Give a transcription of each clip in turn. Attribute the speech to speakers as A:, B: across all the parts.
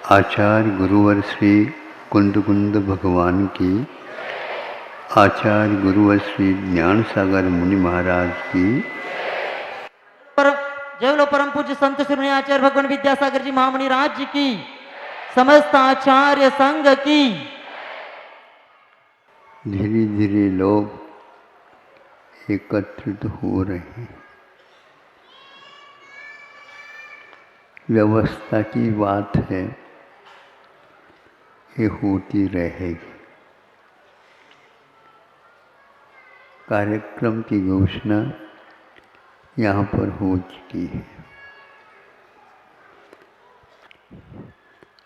A: आचार्य गुरुवर श्री कुंद भगवान की, आचार्य गुरुवर श्री ज्ञान सागर मुनि महाराज की,
B: जय बोलो परम पूज्य संत श्री आचार्य भगवान विद्यासागर जी महामुनि राज जी की, समस्त आचार्य संघ की।
A: धीरे धीरे लोग एकत्रित हो रहे हैं। व्यवस्था की बात है, ये होती रहेगी। कार्यक्रम की घोषणा यहाँ पर हो चुकी है।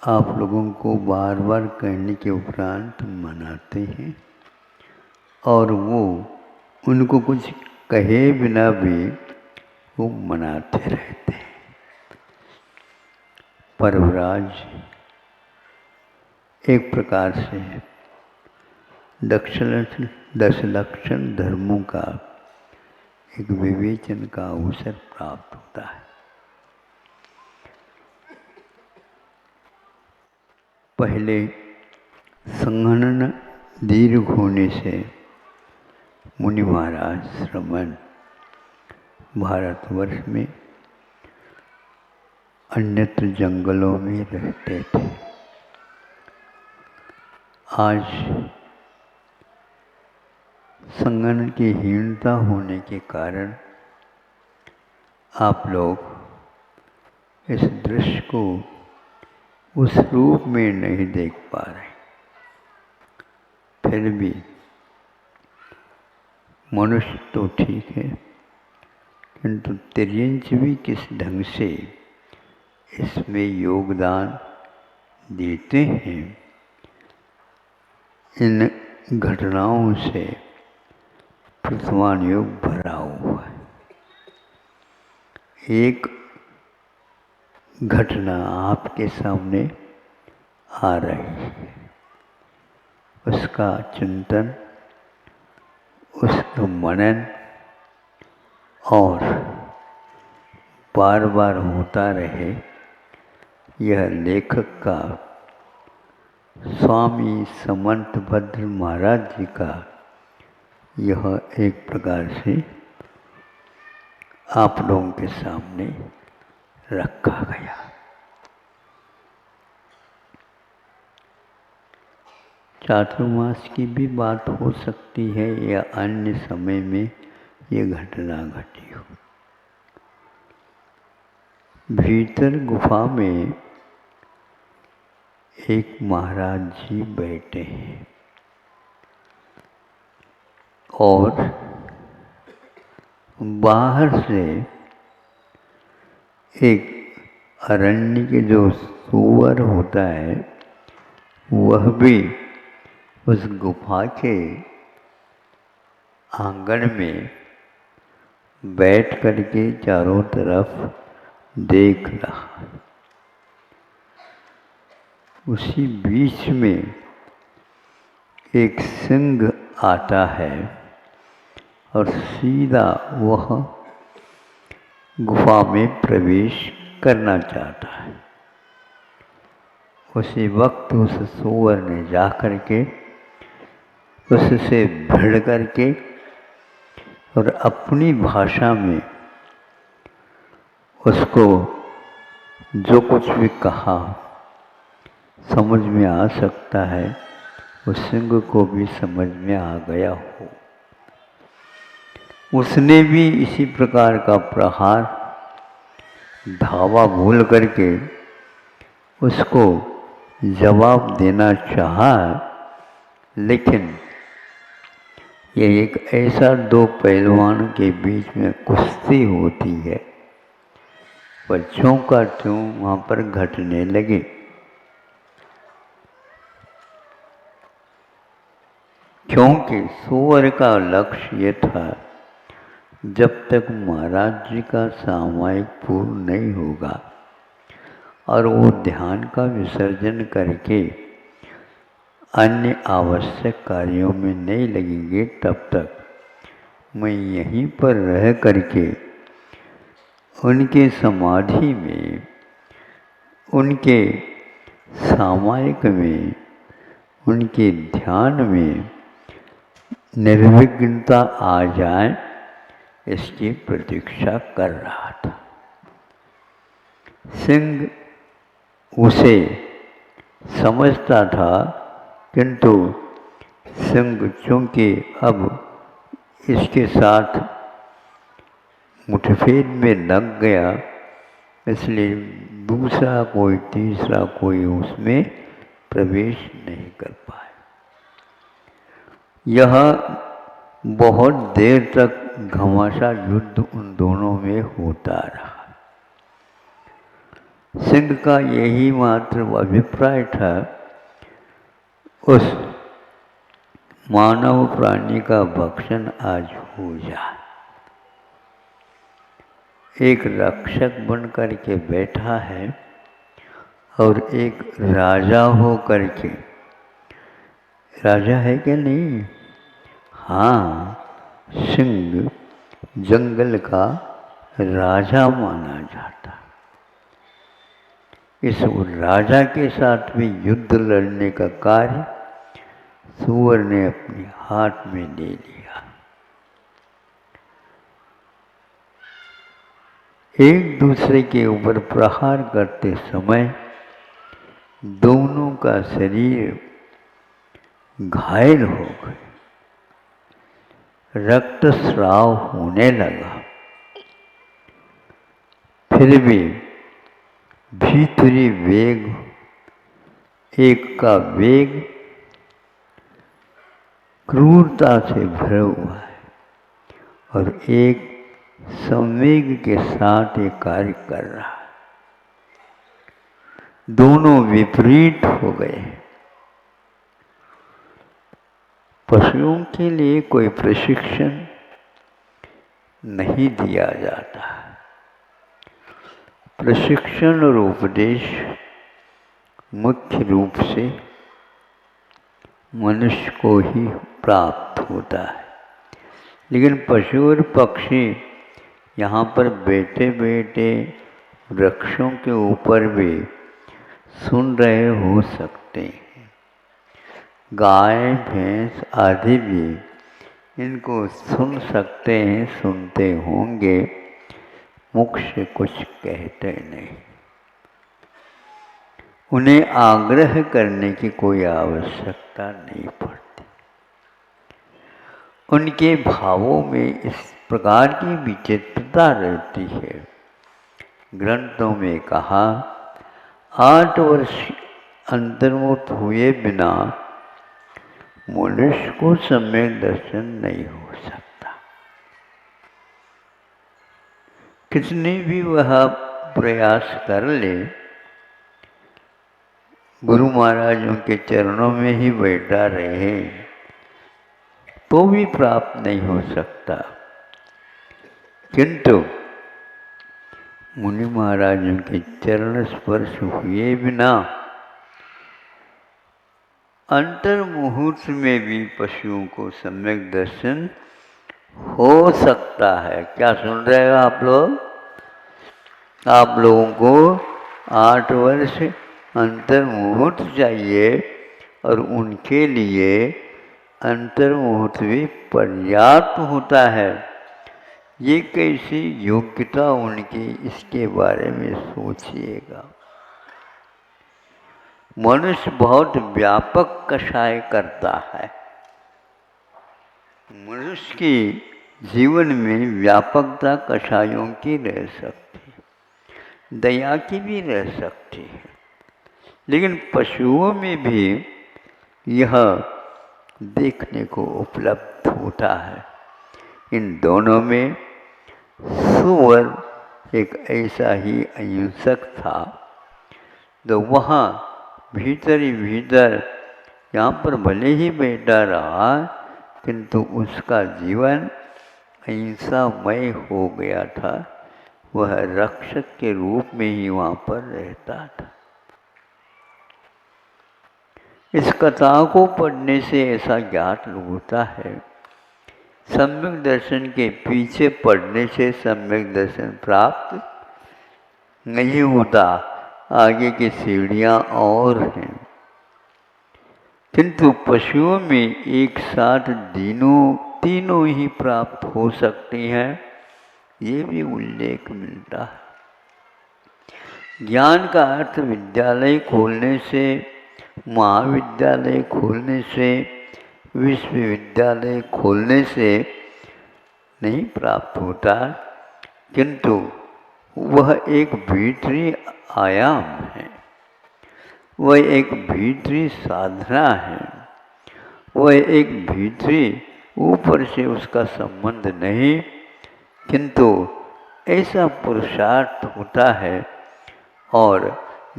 A: आप लोगों को बार बार कहने के उपरांत मनाते हैं और वो उनको कुछ कहे बिना भी वो मनाते रहते हैं। पर्वराज एक प्रकार से दस लक्षण धर्मों का एक विवेचन का अवसर प्राप्त होता है। पहले संघनन दीर्घ होने से मुनि महाराज श्रमण भारतवर्ष में अन्यत्र जंगलों में रहते थे। आज संगठन की हीनता होने के कारण आप लोग इस दृश्य को उस रूप में नहीं देख पा रहे। फिर भी मनुष्य तो ठीक है, किंतु तिर्यंच भी किस ढंग से इसमें योगदान देते हैं, इन घटनाओं से प्रथमान योग भरा हुआ है। एक घटना आपके सामने आ रही है, उसका चिंतन, उसका मनन और बार बार होता रहे, यह लेखक का स्वामी समंत भद्र महाराज जी का यह एक प्रकार से आप लोगों के सामने रखा गया। चातुर्मास की भी बात हो सकती है या अन्य समय में ये घटना घटी हो। भीतर गुफा में एक महाराज जी बैठे हैं और बाहर से एक अरण्य के जो सुअर होता है, वह भी उस गुफा के आंगन में बैठ करके चारों तरफ देख रहा है। उसी बीच में एक सिंह आता है और सीधा वह गुफा में प्रवेश करना चाहता है। उसी वक्त उस सूअर ने जा करके उससे भिड़ करके और अपनी भाषा में उसको जो कुछ भी कहा, समझ में आ सकता है, उस सिंह को भी समझ में आ गया हो। उसने भी इसी प्रकार का प्रहार धावा भूल करके उसको जवाब देना चाहा, लेकिन ये एक ऐसा दो पहलवानों के बीच में कुश्ती होती है, पर त्यों का त्यों वहाँ पर घटने लगे। क्योंकि सूअर का लक्ष्य ये था, जब तक महाराज जी का सामायिक पूर्ण नहीं होगा और वो ध्यान का विसर्जन करके अन्य आवश्यक कार्यों में नहीं लगेंगे, तब तक मैं यहीं पर रह करके उनके समाधि में, उनके सामायिक में उनके ध्यान में निर्विघ्नता आ जाए, इसकी प्रतीक्षा कर रहा था। सिंह उसे समझता था, किंतु सिंह चूंकि अब इसके साथ मुठभेड़ में लग गया, इसलिए दूसरा कोई तीसरा कोई उसमें प्रवेश नहीं कर पाया। यह बहुत देर तक घमासान युद्ध उन दोनों में होता रहा। सिंह का यही मात्र अभिप्राय था, उस मानव प्राणी का भक्षण आज हो जाए। एक रक्षक बन कर के बैठा है और एक राजा हो कर के, राजा है कि नहीं? हाँ, सिंह जंगल का राजा माना जाता। इस राजा के साथ भी युद्ध लड़ने का कार्य सूअर ने अपने हाथ में ले लिया। एक दूसरे के ऊपर प्रहार करते समय दोनों का शरीर घायल हो गए, रक्तस्राव होने लगा। फिर भी भीतरी वेग, एक का वेग क्रूरता से भरा हुआ है और एक संवेग के साथ ये कार्य कर रहा है। दोनों विपरीत हो गए। पशुओं के लिए कोई प्रशिक्षण नहीं दिया जाता। प्रशिक्षण और उपदेश मुख्य रूप से मनुष्य को ही प्राप्त होता है, लेकिन पशु और पक्षी यहाँ पर बैठे बैठे वृक्षों के ऊपर भी सुन रहे हो सकते हैं। गाय भैंस आदि भी इनको सुन सकते हैं, सुनते होंगे, मुख से कुछ कहते नहीं। उन्हें आग्रह करने की कोई आवश्यकता नहीं पड़ती। उनके भावों में इस प्रकार की विचित्रता रहती है। ग्रंथों में कहा, 8 वर्ष अंतर्मुख हुए बिना मनुष्य को सम्यक दर्शन नहीं हो सकता। कितने भी वह प्रयास कर ले, गुरु महाराजों के चरणों में ही बैठा रहे तो भी प्राप्त नहीं हो सकता। किंतु मुनि महाराजों के चरण स्पर्श हुए बिना अंतर मुहूर्त में भी पशुओं को सम्यक दर्शन हो सकता है। क्या सुन रहे हो आप लोग? आप लोगों को 8 वर्ष अंतर मुहूर्त चाहिए और उनके लिए अंतर मुहूर्त भी पर्याप्त होता है। ये कैसी योग्यता उनकी, इसके बारे में सोचिएगा। मनुष्य बहुत व्यापक कषाय करता है। मनुष्य की जीवन में व्यापकता कषायों की रह सकती है, दया की भी रह सकती है, लेकिन पशुओं में भी यह देखने को उपलब्ध होता है। इन दोनों में सूअर एक ऐसा ही अहिंसक था, तो वहाँ भीतर ही भीतर यहाँ पर भले ही बैठा रहा, किंतु उसका जीवन अहिंसामय हो गया था। वह रक्षक के रूप में ही वहाँ पर रहता था। इस कथा को पढ़ने से ऐसा ज्ञात होता है, सम्यक दर्शन के पीछे पढ़ने से सम्यक दर्शन प्राप्त नहीं होता। आगे की सीढ़ियाँ और हैं। किंतु पशुओं में एक साथ तीनों ही प्राप्त हो सकती हैं, ये भी उल्लेख मिलता है। ज्ञान का अर्थ विद्यालय खोलने से, महाविद्यालय खोलने से, विश्वविद्यालय खोलने से नहीं प्राप्त होता, किंतु वह एक भीतरी आयाम है, वह एक भीतरी साधना है, वह एक भीतरी, ऊपर से उसका संबंध नहीं, किंतु ऐसा पुरुषार्थ होता है। और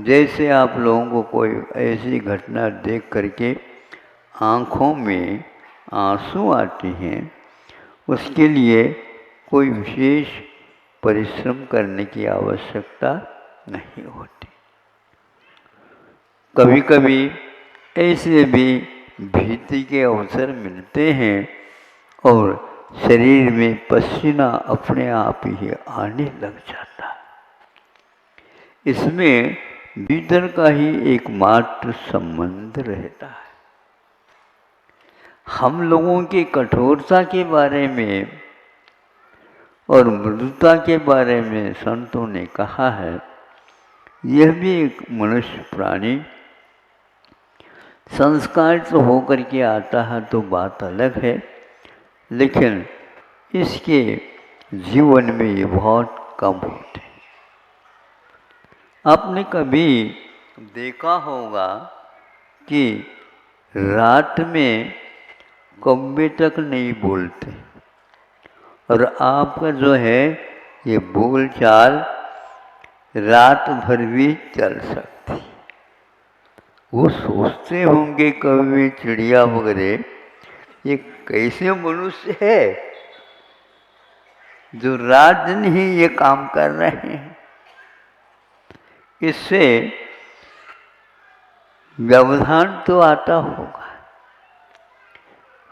A: जैसे आप लोगों को कोई ऐसी घटना देख करके आँखों में आंसू आते हैं, उसके लिए कोई विशेष परिश्रम करने की आवश्यकता नहीं होती। कभी कभी ऐसे भी भीति के अवसर मिलते हैं और शरीर में पसीना अपने आप ही आने लग जाता है। इसमें भीतर का ही एकमात्र संबंध रहता है। हम लोगों की कठोरता के बारे में और मृदुता के बारे में संतों ने कहा है, यह भी एक मनुष्य प्राणी संस्कार तो होकर के आता है तो बात अलग है, लेकिन इसके जीवन में ये बहुत कम होते हैं। आपने कभी देखा होगा कि रात में कौवे तक नहीं बोलते और आपका जो है ये बोलचाल रात भर भी चल सकती। वो सोचते होंगे कौवे, चिड़िया वगैरह, ये कैसे मनुष्य है जो रात दिन ही ये काम कर रहे हैं। इससे व्यवधान तो आता होगा।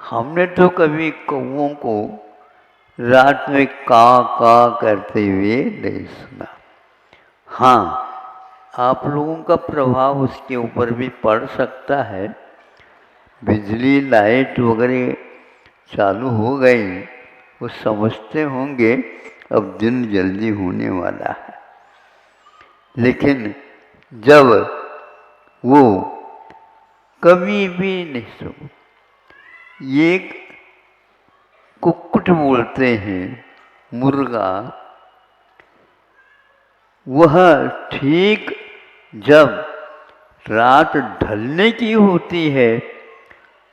A: हमने तो कभी कौवों को रात में का करते हुए नहीं सुना। हाँ, आप लोगों का प्रभाव उसके ऊपर भी पड़ सकता है। बिजली लाइट वगैरह चालू हो गई, वो समझते होंगे अब दिन जल्दी होने वाला है। लेकिन जब वो कभी भी नहीं सुनो, ये कुक्कुट बोलते हैं, मुर्गा, वह ठीक जब रात ढलने की होती है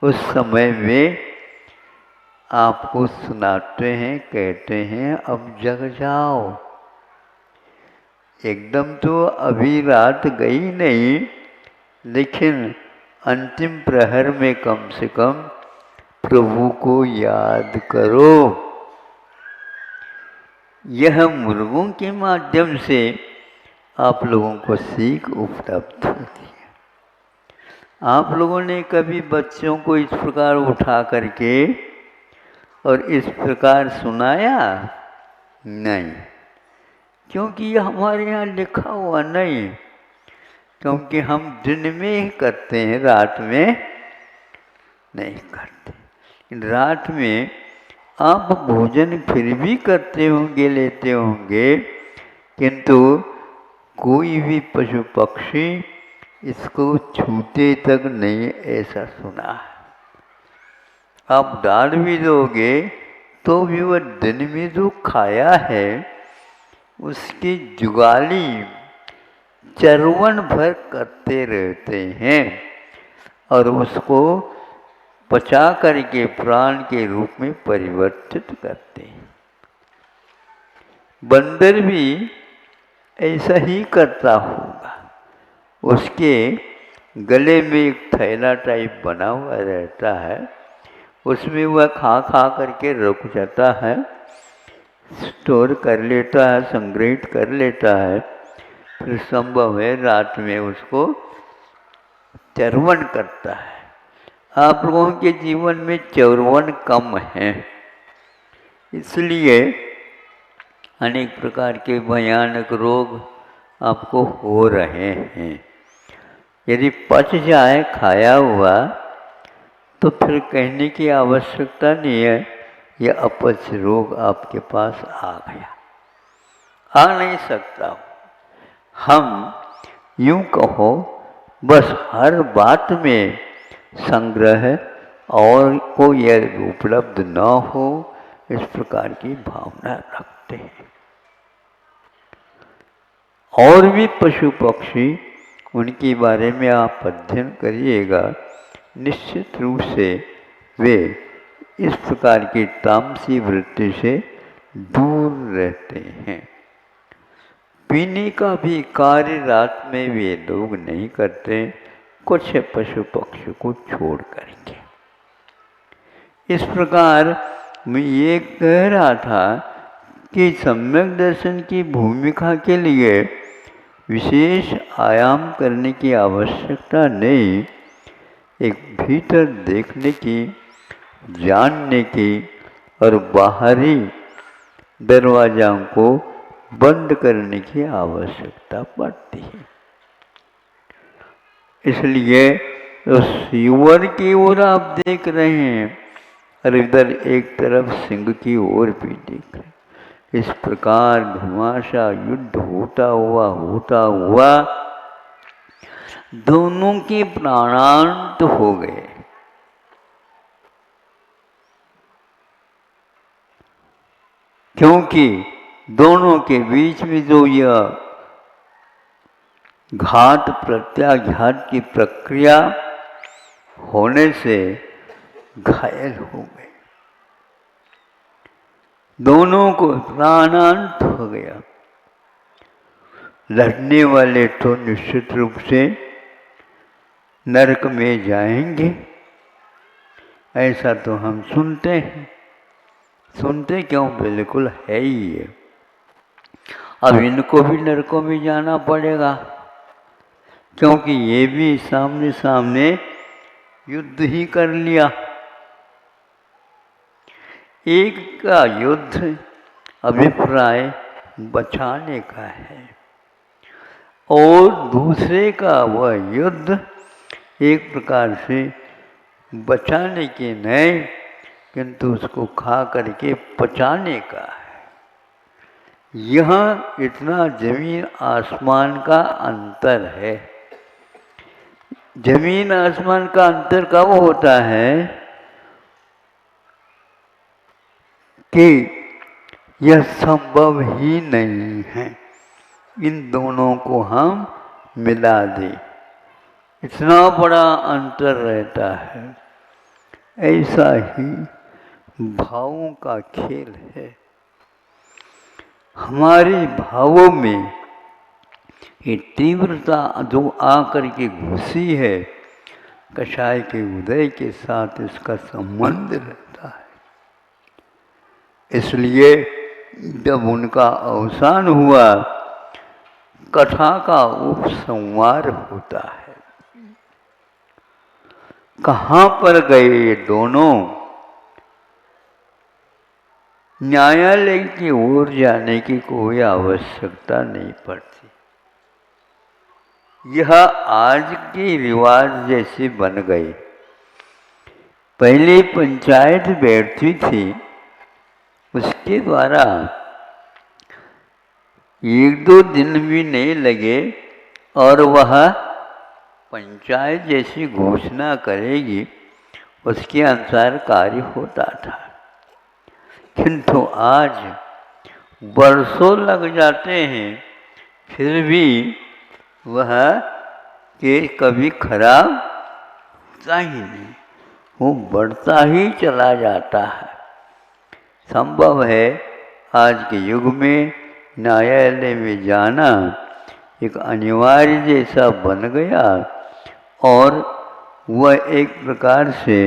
A: उस समय में आपको सुनाते हैं, कहते हैं अब जग जाओ। एकदम तो अभी रात गई नहीं, लेकिन अंतिम प्रहर में कम से कम प्रभु को याद करो। यह मुर्गों के माध्यम से आप लोगों को सीख उपलब्ध होती है। आप लोगों ने कभी बच्चों को इस प्रकार उठा करके और इस प्रकार सुनाया? नहीं, क्योंकि ये हमारे यहाँ लिखा हुआ नहीं, क्योंकि हम दिन में ही करते हैं, रात में नहीं करते। रात में आप भोजन फिर भी करते होंगे, लेते होंगे, किंतु कोई भी पशु पक्षी इसको छूते तक नहीं, ऐसा सुना है। आप डाल भी दोगे तो भी वह दिन में जो खाया है उसकी जुगाली चरवन भर करते रहते हैं और उसको पचा करके प्राण के रूप में परिवर्तित करते हैं। बंदर भी ऐसा ही करता होगा। उसके गले में एक थैला टाइप बना हुआ रहता है, उसमें वह खा करके रुक जाता है, स्टोर कर लेता है, संग्रहित कर लेता है, फिर संभव है रात में उसको चरवन करता है। आप लोगों के जीवन में चरवन कम है, इसलिए अनेक प्रकार के भयानक रोग आपको हो रहे हैं। यदि पच जाए खाया हुआ तो फिर कहने की आवश्यकता नहीं है यह अपच रोग आपके पास आ गया, आ नहीं सकता। हम यूं कहो बस हर बात में संग्रह और को यह उपलब्ध न हो, इस प्रकार की भावना रखते हैं। और भी पशु पक्षी, उनके बारे में आप अध्ययन करिएगा, निश्चित रूप से वे इस प्रकार की तामसी वृत्ति से दूर रहते हैं। पीने का भी कार्य रात में वे लोग नहीं करते, कुछ पशु पक्षी को छोड़ करके। इस प्रकार मैं ये कह रहा था कि सम्यक दर्शन की भूमिका के लिए विशेष आयाम करने की आवश्यकता नहीं, एक भीतर देखने की, जानने की और बाहरी दरवाज़ों को बंद करने की आवश्यकता पड़ती है। इसलिए उस युवन की ओर आप देख रहे हैं और इधर एक तरफ सिंह की ओर भी देख रहे हैं। इस प्रकार घमासा युद्ध होता हुआ दोनों के प्राणांत हो गए। क्योंकि दोनों के बीच में जो यह घात प्रत्याघात की प्रक्रिया होने से घायल हो गए, दोनों को प्राणांत हो गया। लड़ने वाले तो निश्चित रूप से नरक में जाएंगे, ऐसा तो हम सुनते हैं। सुनते क्यों, बिल्कुल है ही है। अब इनको भी नरकों में जाना पड़ेगा, क्योंकि ये भी सामने सामने युद्ध ही कर लिया। एक का युद्ध अभिप्राय बचाने का है और दूसरे का वह युद्ध एक प्रकार से बचाने के नहीं, किंतु उसको खा करके पचाने का है। यहाँ इतना जमीन आसमान का अंतर है। जमीन आसमान का अंतर कब होता है कि यह संभव ही नहीं है इन दोनों को हम मिला दें, इतना बड़ा अंतर रहता है। ऐसा ही भावों का खेल है। हमारे भावों में ये तीव्रता जो आकर के घुसी है, कषाय के उदय के साथ इसका संबंध रहता है। इसलिए जब उनका अवसान हुआ, कथा का उपसंहार होता है। कहाँ पर गए ये दोनों? न्यायालय की ओर जाने की कोई आवश्यकता नहीं पड़ती। यह आज की रिवाज जैसी बन गई। पहले पंचायत बैठती थी, उसके द्वारा 1-2 दिन भी नहीं लगे और वह पंचायत जैसी घोषणा करेगी, उसके अनुसार कार्य होता था। किंतु आज वर्षों लग जाते हैं, फिर भी वह केस कभी खराब होता ही नहीं, वो बढ़ता ही चला जाता है। संभव है आज के युग में न्यायालय में जाना एक अनिवार्य जैसा बन गया और वह एक प्रकार से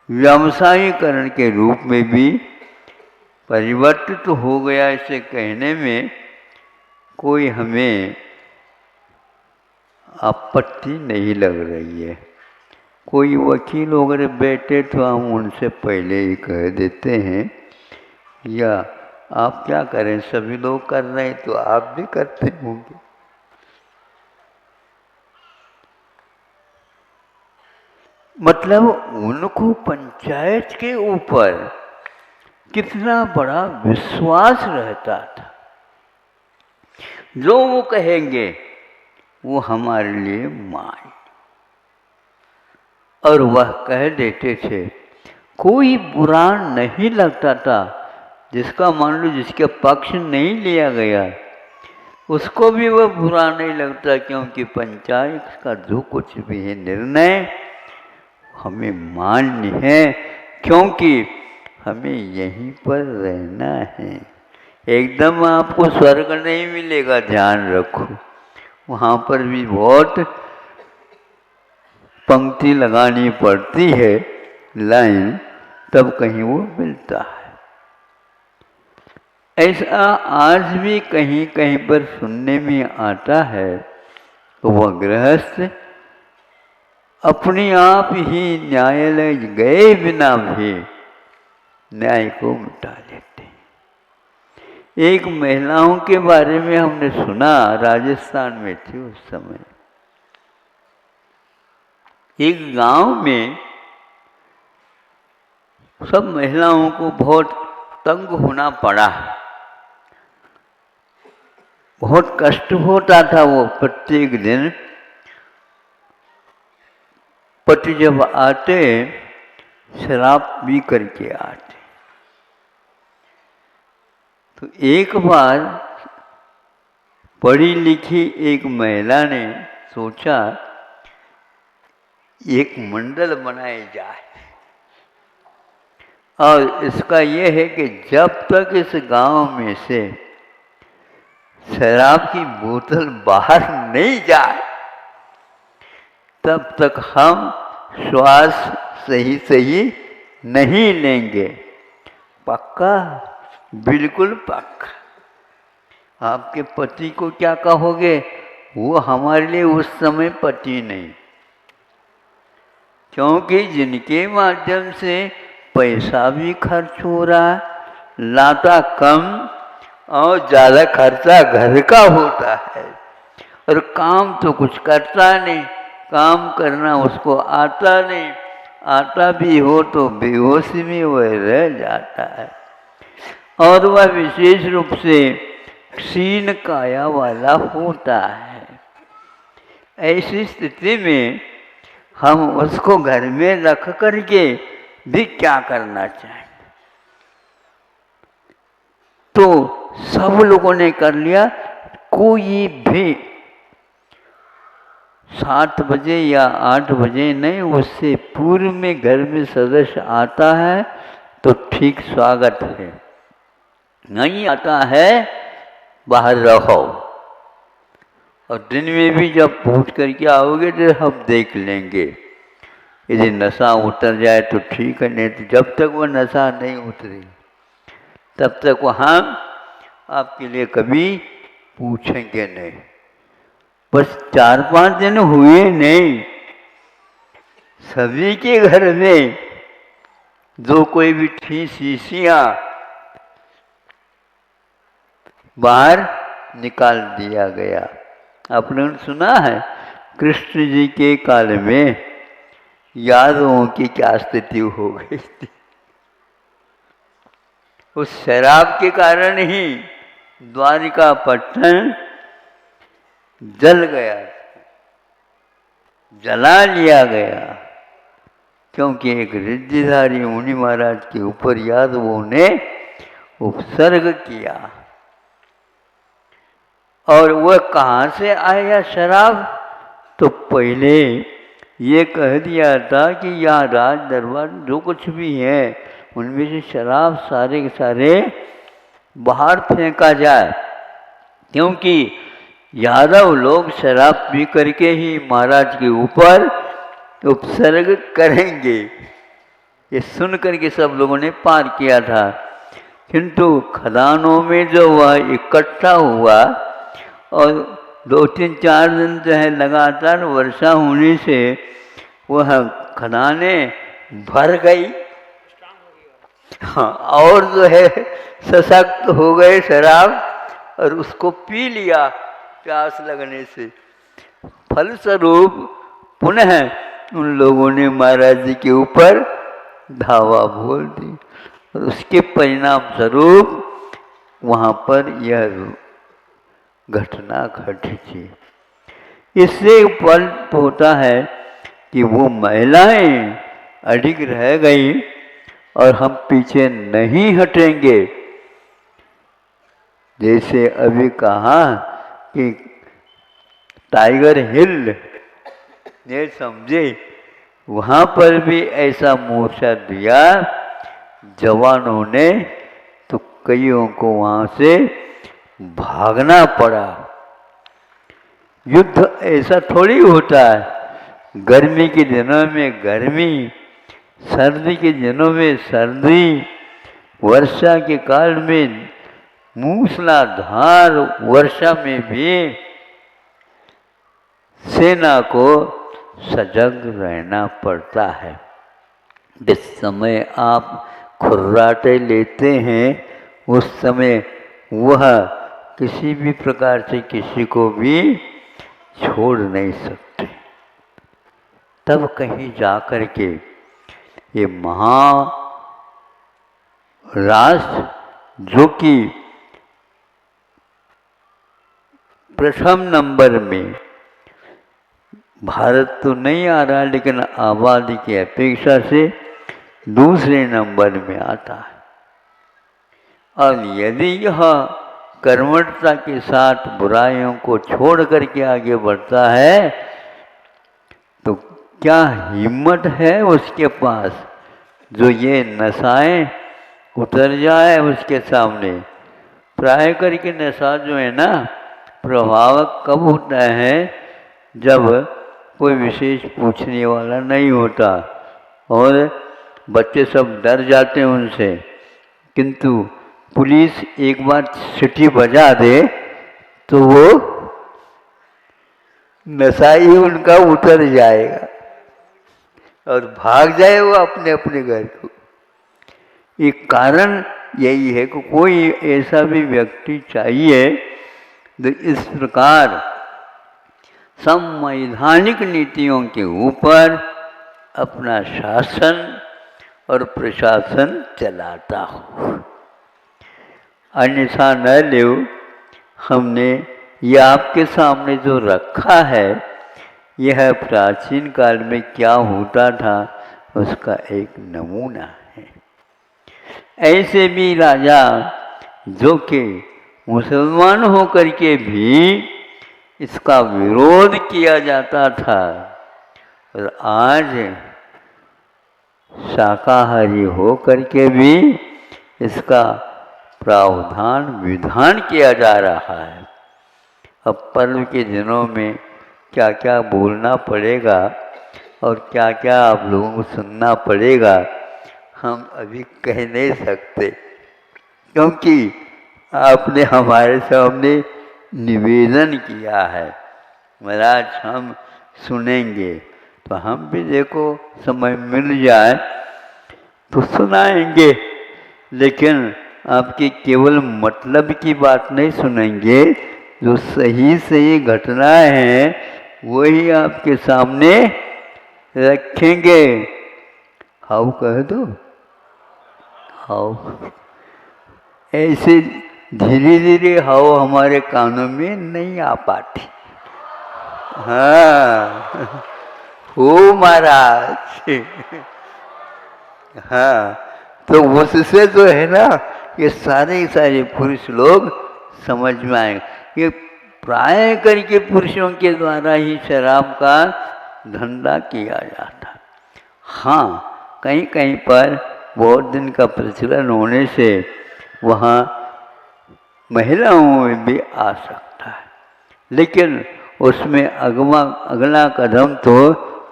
A: व्यवसायीकरण के रूप में भी परिवर्तित हो गया। इसे कहने में कोई हमें आपत्ति नहीं लग रही है। कोई वकील वगैरह बैठे तो हम उनसे पहले ही कह देते हैं, या आप क्या करें, सभी लोग कर रहे हैं तो आप भी करते होंगे। मतलब उनको पंचायत के ऊपर कितना बड़ा विश्वास रहता था। जो वो कहेंगे वो हमारे लिए मान, और वह कह देते थे। कोई बुरा नहीं लगता था, जिसका मान लो जिसके पक्ष नहीं लिया गया उसको भी वह बुरा नहीं लगता, क्योंकि पंचायत का जो कुछ भी है निर्णय हमें मान्य है, क्योंकि हमें यहीं पर रहना है। एकदम आपको स्वर्ग नहीं मिलेगा, ध्यान रखो। वहाँ पर भी बहुत पंक्ति लगानी पड़ती है, लाइन, तब कहीं वो मिलता है। ऐसा आज भी कहीं कहीं पर सुनने में आता है। तो वह गृहस्थ अपने आप ही न्यायालय गए बिना भी न्याय को मिटा लेते हैं। एक महिलाओं के बारे में हमने सुना, राजस्थान में थी उस समय। एक गांव में सब महिलाओं को बहुत तंग होना पड़ा, बहुत कष्ट होता था। वो प्रत्येक दिन पति जब आते शराब पी करके आते। तो एक बार पढ़ी लिखी एक महिला ने सोचा एक मंडल बनाया जाए, और इसका यह है कि जब तक इस गांव में से शराब की बोतल बाहर नहीं जाए तब तक हम श्वास सही सही नहीं लेंगे। पक्का? बिल्कुल पक्का। आपके पति को क्या कहोगे? वो हमारे लिए उस समय पति नहीं, क्योंकि जिनके माध्यम से पैसा भी खर्च हो रहा, लाता कम और ज़्यादा खर्चा घर का होता है, और काम तो कुछ करता नहीं, काम करना उसको आता नहीं, आता भी हो तो बेहोशी में वह रह जाता है, और वह विशेष रूप से क्षीण काया वाला होता है। ऐसी स्थिति में हम उसको घर में रख करके भी क्या करना चाहें? तो सब लोगों ने कर लिया। कोई भी 7 बजे या 8 बजे नहीं, उससे पूर्व में घर में सदस्य आता है तो ठीक स्वागत है, नहीं आता है बाहर रहो। और दिन में भी जब पूछ करके आओगे तो हम देख लेंगे, यदि नशा उतर जाए तो ठीक है, नहीं तो जब तक वो नशा नहीं उतरे तब तक वो हम आपके लिए कभी पूछेंगे नहीं। बस 4-5 दिन हुए नहीं, सभी के घर में जो कोई भी थी शीशियां बाहर निकाल दिया गया। आपने सुना है कृष्ण जी के काल में यादवों की क्या स्थिति हो गई थी? उस शराब के कारण ही द्वारिका पट्टन जल गया, जला लिया गया, क्योंकि एक रिद्धिधारी मुनि महाराज के ऊपर यादवों ने उपसर्ग किया। और वह कहाँ से आया शराब? तो पहले ये कह दिया था कि यहाँ राज दरबार जो कुछ भी है उनमें से शराब सारे के सारे बाहर फेंका जाए, क्योंकि यादव लोग शराब पी करके ही महाराज के ऊपर उपसर्ग करेंगे। ये सुन करके सब लोगों ने पार किया था, किंतु खदानों में जो वह इकट्ठा हुआ और 2-3-4 दिन जो है लगातार वर्षा होने से वह खदानें भर गई, हाँ, और जो है सशक्त हो गए शराब और उसको पी लिया प्यास लगने से। फलस्वरूप पुनः उन लोगों ने महाराज जी के ऊपर धावा बोल दी और उसके परिणाम स्वरूप वहाँ पर यह घटना घटी थी। इससे फल होता है कि वो महिलाएं अडिग रह गई और हम पीछे नहीं हटेंगे। जैसे अभी कहा कि टाइगर हिल ये समझे, वहाँ पर भी ऐसा मोर्चा दिया जवानों ने, तो कईयों को वहाँ से भागना पड़ा। युद्ध ऐसा थोड़ी होता है, गर्मी के दिनों में गर्मी, सर्दी के दिनों में सर्दी, वर्षा के काल में मूसलाधार वर्षा में भी सेना को सजग रहना पड़ता है। जिस समय आप खुर्राटे लेते हैं उस समय वह किसी भी प्रकार से किसी को भी छोड़ नहीं सकते। तब कहीं जा कर के ये महाराष्ट्र जो कि प्रथम नंबर में, भारत तो नहीं आ रहा लेकिन आबादी की अपेक्षा से दूसरे नंबर में आता है। और यदि यह कर्मठता के साथ बुराइयों को छोड़ करके आगे बढ़ता है तो क्या हिम्मत है उसके पास जो ये नशाएं उतर जाए उसके सामने। प्राय करके नशा जो है ना प्रभावक कब होता है, जब कोई विशेष पूछने वाला नहीं होता और बच्चे सब डर जाते हैं उनसे, किंतु पुलिस एक बार सीटी बजा दे तो वो नशा ही उनका उतर जाएगा और भाग जाए वो अपने अपने घर को। एक कारण यही है कि कोई ऐसा भी व्यक्ति चाहिए जो इस प्रकार संवैधानिक नीतियों के ऊपर अपना शासन और प्रशासन चलाता हो। अन्यथा न ले, हमने ये आपके सामने जो रखा है यह प्राचीन काल में क्या होता था उसका एक नमूना है। ऐसे भी राजा जो कि मुसलमान होकर के भी इसका विरोध किया जाता था और आज शाकाहारी हो करके भी इसका प्रावधान विधान किया जा रहा है। अब पर्व के दिनों में क्या क्या बोलना पड़ेगा और क्या क्या आप लोगों को सुनना पड़ेगा हम अभी कह नहीं सकते, क्योंकि आपने हमारे सामने निवेदन किया है महाराज हम सुनेंगे, तो हम भी देखो समय मिल जाए तो सुनाएंगे, लेकिन आपकी केवल मतलब की बात नहीं सुनेंगे, जो सही सही घटनाएं हैं वही आपके सामने रखेंगे। हाउ कह दो, हाउ ऐसे धीरे धीरे हाउ हमारे कानों में नहीं आ पाती। हाँ हो महाराज। हाँ तो उससे जो है ना ये सारे पुरुष लोग समझ में आएंगे। ये प्राय करके पुरुषों के द्वारा ही शराब का धंधा किया जाता। हाँ कहीं कहीं पर बहुत दिन का प्रचलन होने से वहाँ महिलाओं में भी आ सकता है, लेकिन उसमें अगला कदम तो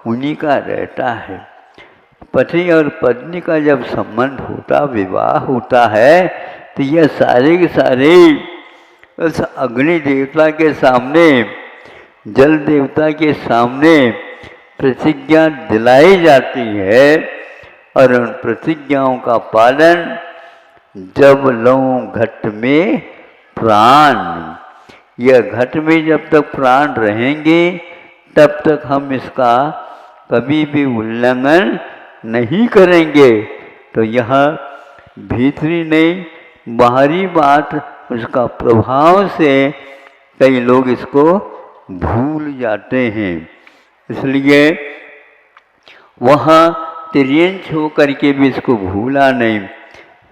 A: उन्हीं का रहता है। पति और पत्नी का जब संबंध होता, विवाह होता है, तो यह सारे के सारे उस अग्नि देवता के सामने, जल देवता के सामने प्रतिज्ञा दिलाई जाती है और उन प्रतिज्ञाओं का पालन जब लो घट में प्राण। यह घट में जब तक प्राण रहेंगे तब तक हम इसका कभी भी उल्लंघन नहीं करेंगे। तो यह भीतरी नहीं बाहरी बात उसका प्रभाव से कई लोग इसको भूल जाते हैं। इसलिए वह तिर्यंच हो करके भी इसको भूला नहीं।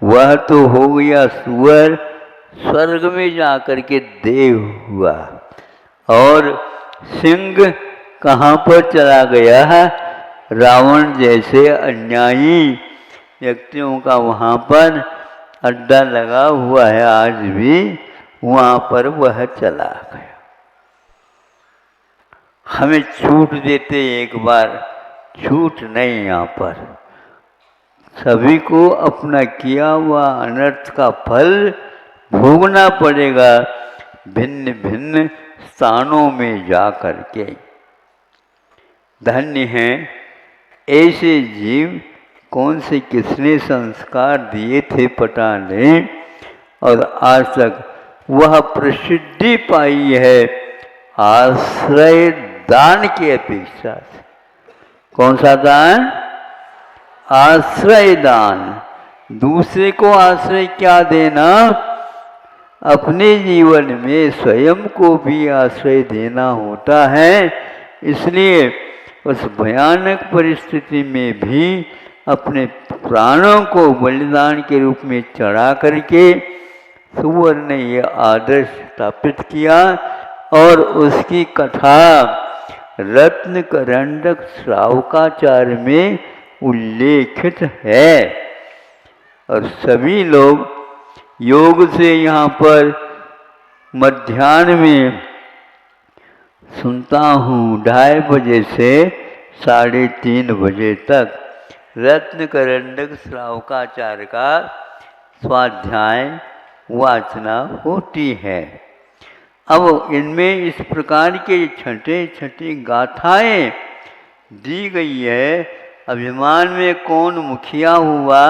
A: वह तो हो गया सुअर, स्वर्ग में जा कर के देव हुआ। और सिंह कहाँ पर चला गया है? रावण जैसे अन्यायी व्यक्तियों का वहाँ पर अड्डा लगा हुआ है, आज भी वहाँ पर वह चला गया। हमें छूट देते एक बार, छूट नहीं। यहाँ पर सभी को अपना किया हुआ अनर्थ का फल भोगना पड़ेगा, भिन्न भिन्न स्थानों में जा कर के। धन्य हैं ऐसे जीव, कौन से किसने संस्कार दिए थे पता नहीं, और आज तक वह प्रसिद्धि पाई है आश्रय दान की अपेक्षा से। कौन सा दान? आश्रय दान। दूसरे को आश्रय क्या देना? अपने जीवन में स्वयं को भी आश्रय देना होता है। इसलिए उस भयानक परिस्थिति में भी अपने प्राणों को बलिदान के रूप में चढ़ा करके सुअर ने यह आदर्श स्थापित किया। और उसकी कथा रत्न करंडक श्रावकाचार्य में उल्लेखित है। और सभी लोग योग से यहाँ पर मध्याह्न में सुनता हूँ 2:30 बजे से 3:30 बजे तक रत्न करंडक श्रावकाचार्य का स्वाध्याय वाचना होती है। अब इनमें इस प्रकार के छठे छठी गाथाएं दी गई है। अभिमान में कौन मुखिया हुआ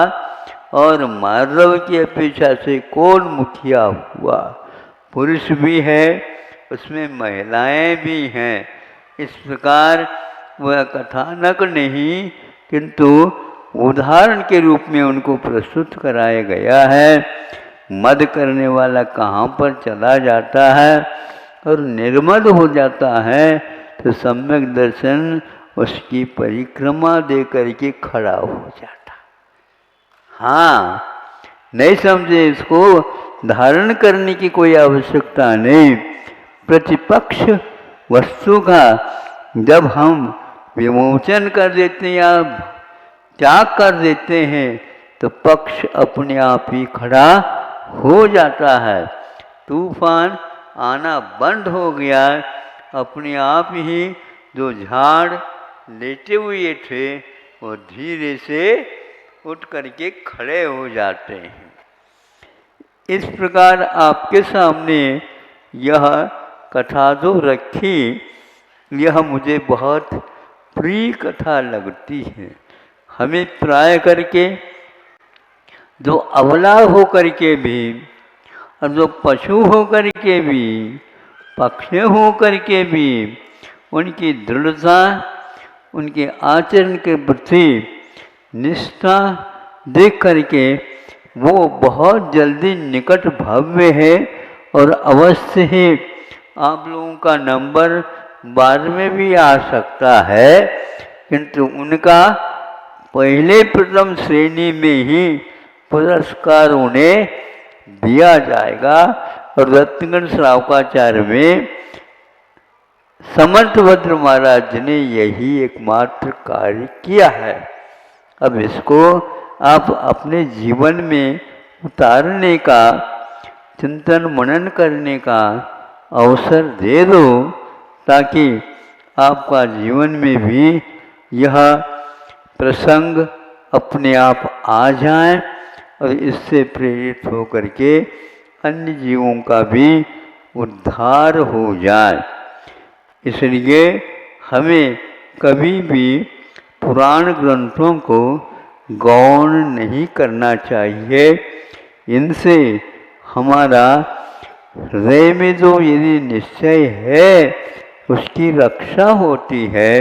A: और मार्दव की अपेक्षा से कौन मुखिया हुआ? पुरुष भी है, उसमें महिलाएं भी हैं। इस प्रकार वह कथानक नहीं किंतु उदाहरण के रूप में उनको प्रस्तुत कराया गया है। मद करने वाला कहाँ पर चला जाता है और निर्मद हो जाता है तो सम्यक दर्शन उसकी परिक्रमा दे करके खड़ा हो जाता। हाँ, नहीं समझे इसको धारण करने की कोई आवश्यकता नहीं। प्रतिपक्ष वस्तु का जब हम विमोचन कर देते हैं या त्याग कर देते हैं तो पक्ष अपने आप ही खड़ा हो जाता है। तूफान आना बंद हो गया, अपने आप ही जो झाड़ लेटे हुए थे वो धीरे से उठ करके खड़े हो जाते हैं। इस प्रकार आपके सामने यह कथा जो रखी, यह मुझे बहुत प्रिय कथा लगती है। हमें प्राय करके जो अबला हो करके भी और जो पशु हो करके भी, पक्षी हो करके भी उनकी दृढ़ता, उनके आचरण के प्रति निष्ठा देख करके वो बहुत जल्दी निकट भव्य है और अवश्य ही आप लोगों का नंबर बाद में भी आ सकता है, किंतु उनका पहले प्रथम श्रेणी में ही पुरस्कार उन्हें दिया जाएगा। और रत्नगढ़ श्रावकाचार्य में समर्थभद्र महाराज ने यही एकमात्र कार्य किया है। अब इसको आप अपने जीवन में उतारने का, चिंतन मनन करने का अवसर दे दो, ताकि आपका जीवन में भी यह प्रसंग अपने आप आ जाए और इससे प्रेरित होकर के अन्य जीवों का भी उद्धार हो जाए। इसलिए हमें कभी भी पुराण ग्रंथों को गौण नहीं करना चाहिए। इनसे हमारा हृदय में जो यदि निश्चय है उसकी रक्षा होती है,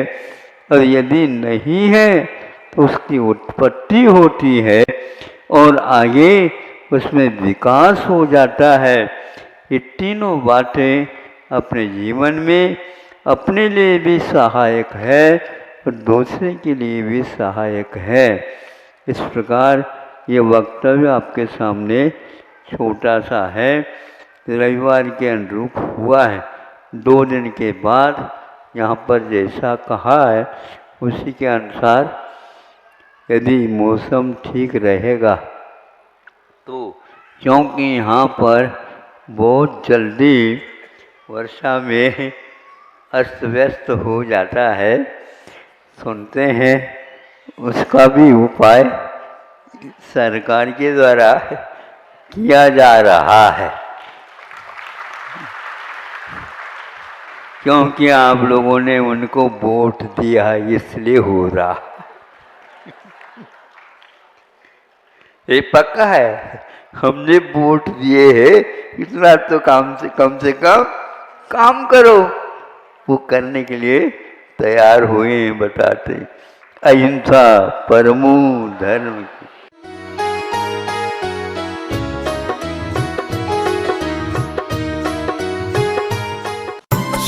A: और यदि नहीं है तो उसकी उत्पत्ति होती है और आगे उसमें विकास हो जाता है। ये तीनों बातें अपने जीवन में अपने लिए भी सहायक है और दूसरे के लिए भी सहायक है। इस प्रकार ये वक्तव्य आपके सामने छोटा सा है, रविवार के अनुरूप हुआ है। 2 दिन के बाद यहाँ पर जैसा कहा है उसी के अनुसार यदि मौसम ठीक रहेगा तो, क्योंकि यहाँ पर बहुत जल्दी वर्षा में अस्त व्यस्त हो जाता है, सुनते हैं उसका भी उपाय सरकार के द्वारा किया जा रहा है, क्योंकि आप लोगों ने उनको वोट दिया इसलिए हो रहा। ये पक्का है, हमने वोट दिए हैं, इतना तो कम से कम काम करो। वो करने के लिए तैयार हुए हैं, बताते अहिंसा परमो धर्म की।